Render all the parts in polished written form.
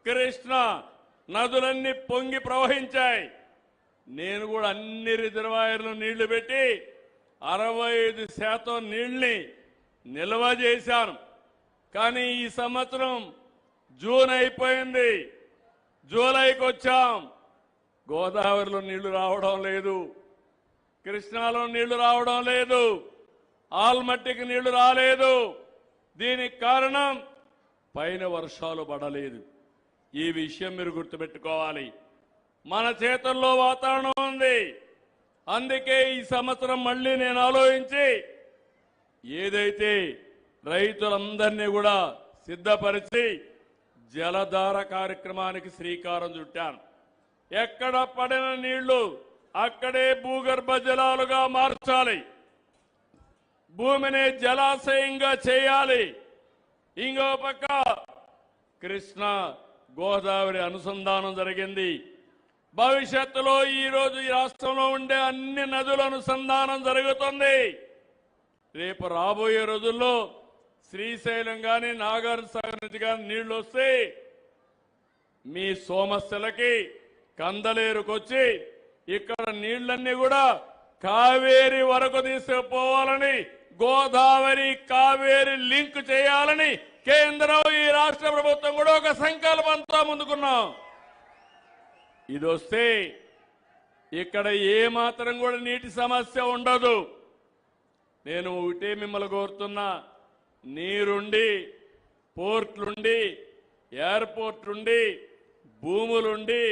కృష్ణ నదులన్నీ పొంగి ప్రవహించాయి. నేను కూడా అన్ని రిజర్వాయర్లు నీళ్లు పెట్టి 65% నీళ్లని నిల్వ చేశాను. కానీ ఈ సంవత్సరం జూన్ అయిపోయింది, జూలైకి వచ్చాం, గోదావరిలో నీళ్లు రావడం లేదు, కృష్ణాలో నీళ్లు రావడం లేదు, ఆల్మట్టికి నీళ్లు రాలేదు. దీనికి కారణం పైన వర్షాలు పడలేదు. ఈ విషయం మీరు గుర్తుపెట్టుకోవాలి. మన చేతుల్లో వాతావరణం ఉంది. అందుకే ఈ సంవత్సరం మళ్ళీ నేను ఆలోచించి ఏదైతే రైతులందరినీ కూడా సిద్ధపరిచి జలధార కార్యక్రమానికి శ్రీకారం చుట్టాను. ఎక్కడ పడిన నీళ్లు అక్కడే భూగర్భ జలాలుగా మార్చాలి, భూమిని జలాశయంగా చేయాలి. ఇంకో పక్క కృష్ణ గోదావరి అనుసంధానం జరిగింది. భవిష్యత్తులో ఈరోజు ఈ రాష్ట్రంలో ఉండే అన్ని నదుల అనుసంధానం జరుగుతుంది. రేపు రాబోయే రోజుల్లో శ్రీశైలం కానీ నాగార్జున నుంచి కానీ నీళ్లు వస్తే మీ సోమస్యలకి కందలేరుకొచ్చి ఇక్కడ నీళ్లన్నీ కూడా కావేరి వరకు తీసుకుపోవాలని, గోదావరి కావేరి లింక్ చేయాలని కేంద్రం ఈ రాష్ట్ర ప్రభుత్వం కూడా ఒక సంకల్పంతో ముందుకున్నాం. ఇది వస్తే ఇక్కడ ఏ మాత్రం కూడా నీటి సమస్య ఉండదు. నేను ఒకటే మిమ్మల్ని కోరుతున్నా, నీరుండి, పోర్ట్లుండి, ఎయిర్పోర్ట్లుండి, భూములుండి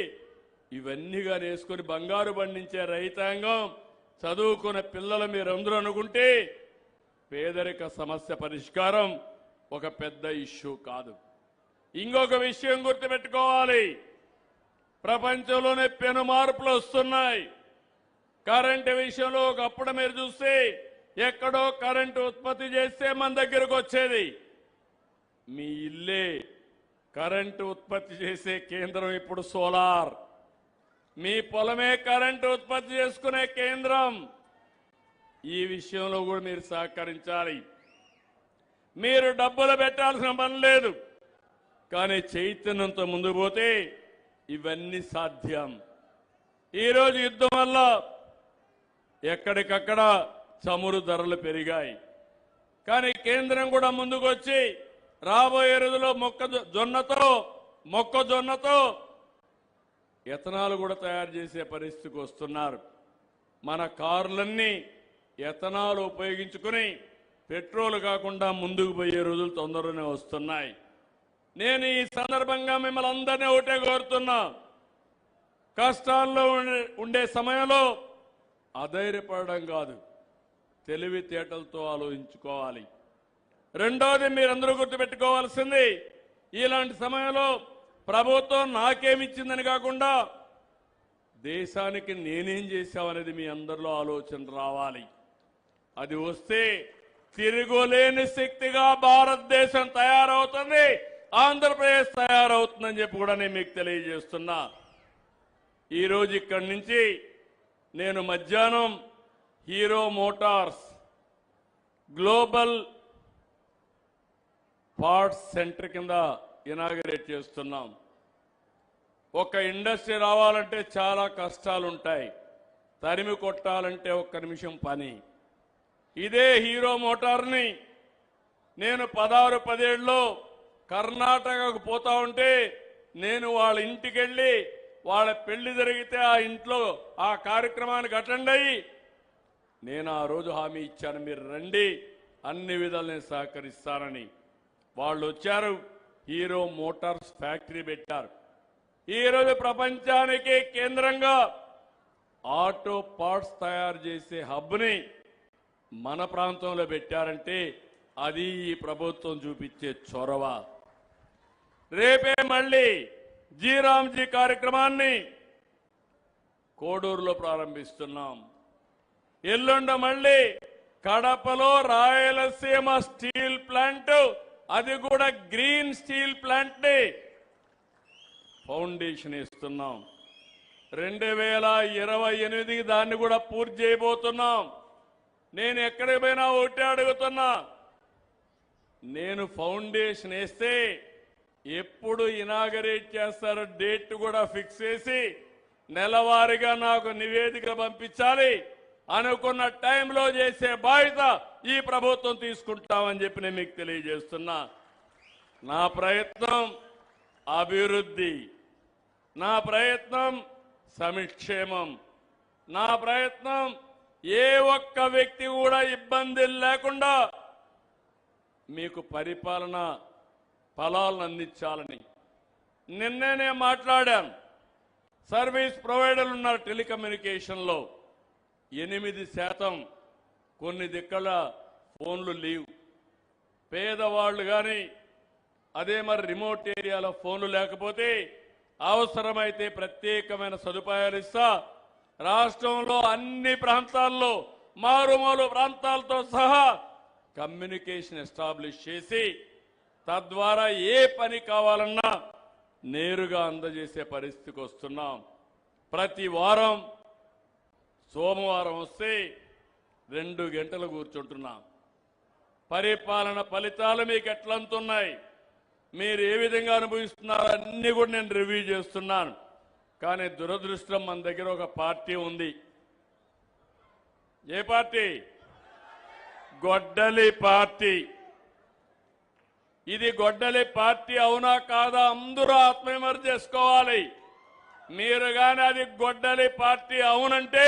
ఇవన్నీగా వేసుకొని బంగారు పండించే రైతాంగం, చదువుకున్న పిల్లలు మీరందరూ అనుకుంటే పేదరిక సమస్య పరిష్కారం ఒక పెద్ద ఇష్యూ కాదు. ఇంకొక విషయం గుర్తుపెట్టుకోవాలి, ప్రపంచంలోనే పెను మార్పులు వస్తున్నాయి. కరెంటు విషయంలో ఒకప్పుడు మీరు చూస్తే ఎక్కడో కరెంటు ఉత్పత్తి చేస్తే మన దగ్గరకు వచ్చేది. మీ ఇల్లే కరెంటు ఉత్పత్తి చేసే కేంద్రం ఇప్పుడు సోలార్. మీ పొలమే కరెంటు ఉత్పత్తి చేసుకునే కేంద్రం. ఈ విషయంలో కూడా మీరు సహకరించాలి. మీరు డబ్బులు పెట్టాల్సిన పని లేదు, కానీ చైతన్యంతో ముందుకు పోతే ఇవన్నీ సాధ్యం. ఈరోజు యుద్ధం వల్ల ఎక్కడికక్కడ చమురు ధరలు పెరిగాయి. కానీ కేంద్రం కూడా ముందుకు వచ్చి రాబోయే రోజుల్లో మొక్కజొన్నతో ఎథనాల్ కూడా తయారు చేసే పరిస్థితికి వస్తున్నారు. మన కార్లన్నీ ఎథనాల్ ఉపయోగించుకుని పెట్రోల్ కాకుండా ముందుకు పోయే రోజులు తొందరగానే వస్తున్నాయి. నేను ఈ సందర్భంగా మిమ్మల్ని అందరినీ ఒకటే కోరుతున్నా, కష్టాల్లో ఉండే సమయంలో అధైర్యపడడం కాదు, తెలివితేటలతో ఆలోచించుకోవాలి. రెండోది మీరందరూ గుర్తుపెట్టుకోవాల్సింది, ఇలాంటి సమయంలో ప్రభుత్వం నాకేమిచ్చిందని కాకుండా దేశానికి నేనేం చేశామనేది మీ అందరిలో ఆలోచన రావాలి. అది వస్తే తిరుగులేని శక్తిగా భారతదేశం తయారవుతుంది, ఆంధ్రప్రదేశ్ తయారవుతుందని చెప్పి కూడా నేను మీకు తెలియజేస్తున్నా. ఈరోజు ఇక్కడి నుంచి నేను మధ్యాహ్నం hero Motors global parts centre కింద ఇనాగరేట్ చేస్తున్నాం. ఒక ఇండస్ట్రీ రావాలంటే చాలా కష్టాలుంటాయి, తరిమి కొట్టాలంటే ఒక్క నిమిషం పని. ఇదే హీరో మోటార్ని నేను 16-17లో కర్ణాటకకు పోతా ఉంటే నేను వాళ్ళ ఇంటికి వెళ్ళి వాళ్ళ పెళ్లి జరిగితే ఆ ఇంట్లో ఆ కార్యక్రమానికి అటెండ్ అయ్యి నేను ఆ రోజు హామీ ఇచ్చాను, మీరు రండి, అన్ని విధాలు నేను సహకరిస్తానని. వాళ్ళు వచ్చారు, హీరో మోటార్స్ ఫ్యాక్టరీ పెట్టారు. ఈరోజు ప్రపంచానికి కేంద్రంగా ఆటో పార్ట్స్ తయారు చేసే హబ్ని మన ప్రాంతంలో పెట్టారంటే అది ఈ ప్రభుత్వం చూపించే చొరవ. రేపే మళ్ళీ జీరామ్జీ కార్యక్రమాన్ని కోడూరులో ప్రారంభిస్తున్నాం. ఎల్లుండ మళ్ళీ కడపలో రాయలసీమ స్టీల్ ప్లాంట్, అది కూడా గ్రీన్ స్టీల్ ప్లాంట్ ని ఫౌండేషన్ ఇస్తున్నాం. 2028 దాన్ని కూడా పూర్తి చేయబోతున్నాం. నేను ఎక్కడికి పోయినా ఒకటే అడుగుతున్నా, నేను ఫౌండేషన్ వేస్తే ఎప్పుడు ఇనాగరేట్ చేస్తారో డేట్ కూడా ఫిక్స్ చేసి నెలవారీగా నాకు నివేదిక పంపించాలి అనుకున్న టైంలో చేసే బాధ్యత ఈ ప్రభుత్వం తీసుకుంటామని చెప్పి నేను మీకు తెలియజేస్తున్నా. నా ప్రయత్నం అభివృద్ధి, నా ప్రయత్నం సంక్షేమం, నా ప్రయత్నం ఏ ఒక్క వ్యక్తి కూడా ఇబ్బంది లేకుండా మీకు పరిపాలన ఫలాలను అందించాలని. నిన్నే మాట్లాడాను. సర్వీస్ ప్రొవైడర్లు ఉన్నారు టెలికమ్యూనికేషన్లో 8% కొన్ని దిక్కల ఫోన్లు లీవ్. పేదవాళ్ళు కానీ అదే మరి రిమోట్ ఏరియాలో ఫోన్లు లేకపోతే అవసరమైతే ప్రత్యేకమైన సదుపాయాలు ఇస్తా. రాష్ట్రంలో అన్ని ప్రాంతాల్లో మారుమూల ప్రాంతాలతో సహా కమ్యూనికేషన్ ఎస్టాబ్లిష్ చేసి తద్వారా ఏ పని కావాలన్నా నేరుగా అందజేసే పరిస్థితికి వస్తున్నాం. ప్రతి వారం సోమవారం వస్తే 2 గంటలు కూర్చుంటున్నాం. పరిపాలన ఫలితాలు మీకు ఎట్లంతున్నాయి, మీరు ఏ విధంగా అనుభవిస్తున్నారో అన్ని కూడా నేను రివ్యూ చేస్తున్నాను. కానీ దురదృష్టం మన దగ్గర ఒక పార్టీ ఉంది. ఏ పార్టీ? గొడ్డలి పార్టీ. ఇది గొడ్డలి పార్టీ అవునా కాదా అందరూ ఆత్మవిమర్శ చేసుకోవాలి. మీరు కానీ అది గొడ్డలి పార్టీ అవునంటే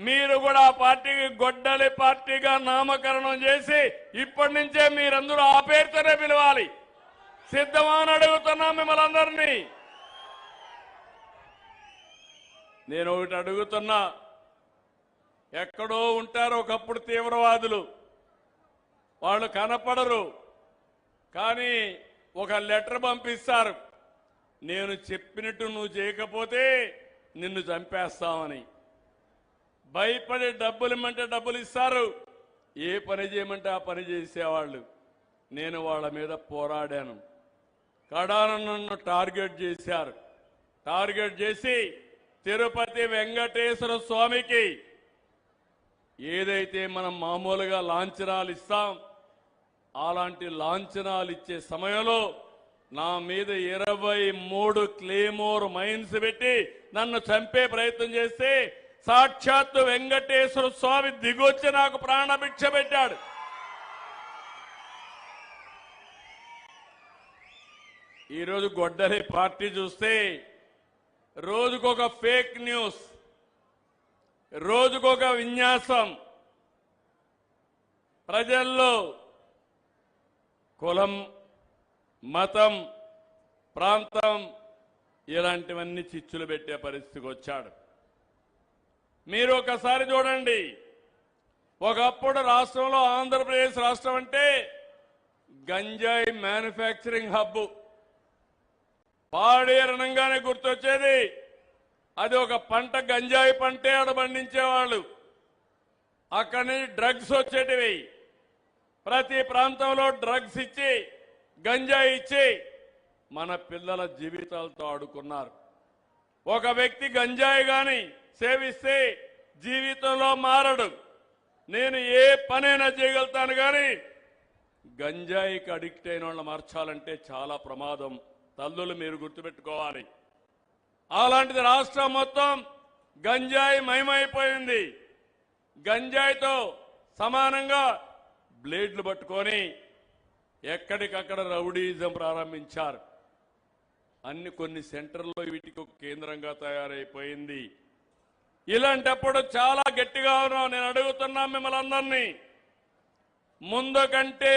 మీరు కూడా ఆ పార్టీకి గొడ్డలి పార్టీగా నామకరణం చేసి ఇప్పటి నుంచే మీరందరూ ఆ పేరుతోనే పిలవాలి. సిద్ధమా అని అడుగుతున్నా మిమ్మల్ని అందరినీ. నేను ఒకటి అడుగుతున్నా, ఎక్కడో ఉంటారు ఒకప్పుడు తీవ్రవాదులు, వాళ్ళు కనపడరు కానీ ఒక లెటర్ పంపిస్తారు, నేను చెప్పినట్టు నువ్వు చేయకపోతే నిన్ను చంపేస్తామని. భయపడి డబ్బులు ఇమ్మంటే డబ్బులు ఇస్తారు, ఏ పని చేయమంటే ఆ పని చేసేవాళ్ళు. నేను వాళ్ళ మీద పోరాడాను. కడాన నన్ను టార్గెట్ చేశారు. టార్గెట్ చేసి తిరుపతి వెంకటేశ్వర స్వామికి ఏదైతే మనం మామూలుగా లాంఛనాలు ఇస్తాం అలాంటి లాంఛనాలు ఇచ్చే సమయంలో నా మీద 23 క్లేమోర్ మైన్స్ పెట్టి నన్ను చంపే ప్రయత్నం చేస్తే సాక్షాత్తు వెంకటేశ్వర స్వామి దిగొచ్చి నాకు ప్రాణభిక్ష పెట్టాడు. ఈరోజు గొడ్డలి పార్టీ చూస్తే రోజుకొక ఫేక్ న్యూస్, రోజుకొక విన్యాసం, ప్రజల్లో కులం, మతం, ప్రాంతం ఇలాంటివన్నీ చిచ్చులు పెట్టే పరిస్థితికి వచ్చాడు. మీరు ఒకసారి చూడండి, ఒకప్పుడు రాష్ట్రంలో ఆంధ్రప్రదేశ్ రాష్ట్రం అంటే గంజాయి మ్యానుఫ్యాక్చరింగ్ హబ్. పాడేరణంగానే గుర్తొచ్చేది. అది ఒక పంట, గంజాయి పంటే ఆడ పండించేవాళ్ళు. అక్కడి నుంచి డ్రగ్స్ వచ్చేటివి. ప్రతి ప్రాంతంలో డ్రగ్స్ ఇచ్చి గంజాయి ఇచ్చి మన పిల్లల జీవితాలతో ఆడుకున్నారు. ఒక వ్యక్తి గంజాయి గాని సేవిస్తే జీవితంలో మారడు. నేను ఏ పనైనా చేయగలుగుతాను కానీ గంజాయికి అడిక్ట్ అయిన వాళ్ళని మార్చాలంటే చాలా ప్రమాదం. తల్లులు మీరు గుర్తుపెట్టుకోవాలి. అలాంటిది రాష్ట్రం మొత్తం గంజాయి మయమైపోయింది. గంజాయితో సమానంగా బ్లేడ్లు పట్టుకొని ఎక్కడికక్కడ రౌడీజం ప్రారంభించారు. కొన్ని సెంటర్లో వీటికి ఒక కేంద్రంగా తయారైపోయింది. ఇలాంటప్పుడు చాలా గట్టిగా ఉన్నాం. నేను అడుగుతున్నా మిమ్మల్ని అందరినీ, ముందు కంటే